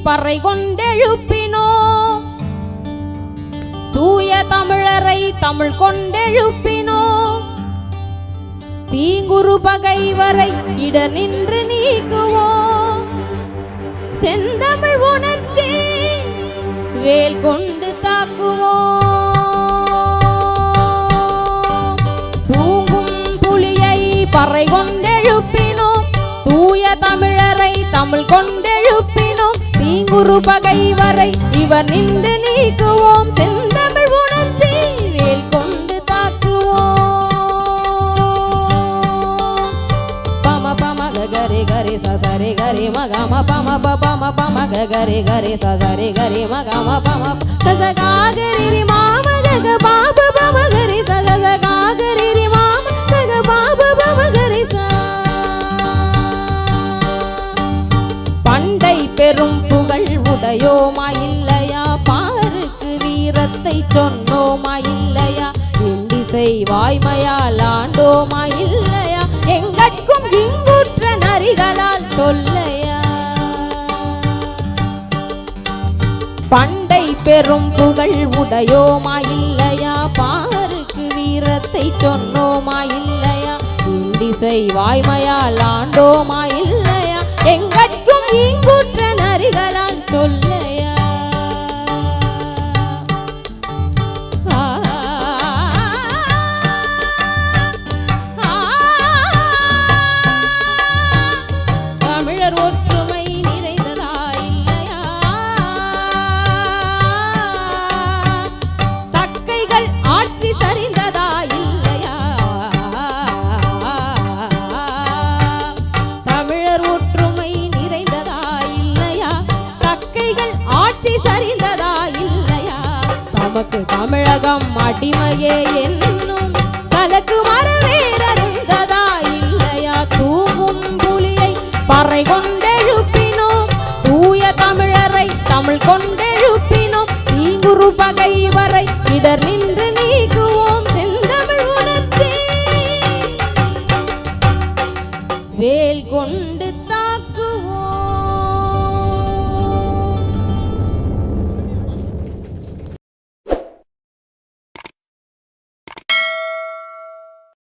பறை கொண்டெழுப்பினோம் தூய தமிழரை தமிழ் கொண்டெழுப்பினோம் தீங்குரு பகைவரை இடர் நின்று நீக்குவோம் செந்தமிழ் உணர்ச்சி வேல் கொண்டு தாக்குவோம் தூங்கும் புலியை பறை கொண்டெழுப்பினோம் தூய தமிழரை தமிழ் கொண்டெழுப்பினோம் தீங்குரு பகைவரை இவர் நின்று நீக்குவோம் செந்தமிழ் உணர்ச்சி வேல் கொண்டு தாக்குவோம் பம பம கரி கரி சசரி கரி மகம பம பம பம கரி கரி சசரி கரி மகம பம சசகாகரி மாம கக பாப பம கரி சசகாகரி மாம கக பாப பம கரி சா பண்டை பெரும் புகழ் உடையோமா இல்லையா பாருக்கு வீரத்தை சொன்னோமா இல்லையா இந்திசை வாய்மையால் ஆண்டோமா இல்லையா எங்கட்கும் இங்குற்ற நரிகளால் சொல்லையா பண்டை பெரும் புகழ் உடையோமா இல்லையா பாருக்கு வீரத்தை சொன்னோமா இல்லையா இந்திசை வாய்மையால் ஆண்டோமா இல்லையா எங்கட்கும் இங்குற்ற நரிகளால் சொல்லையா தமிழர் ஒற்றுமை நிறைந்ததா இல்லையா தக்கைகள் ஆட்சி சரிந்ததா இல்லையா தமிழர் ஒற்றுமை நிறைந்ததா இல்லையா தக்கைகள் ஆட்சி சரிந்ததா இல்லையா தமக்கு தமிழகம் அடிமையே என்னும் தலக்கு மரவேறந்ததா இல்லையா தூங்கும் புலியை பறை கொண்டெழுப்பினோம் தூய தமிழரை தமிழ் கொண்டெழுப்பினோம் தீங்குரு பகைவரை இடர் நின்று நீக்குவோம் செந்தமிழ் உணர்ச்சி வேல் கொண்டு தாக்கு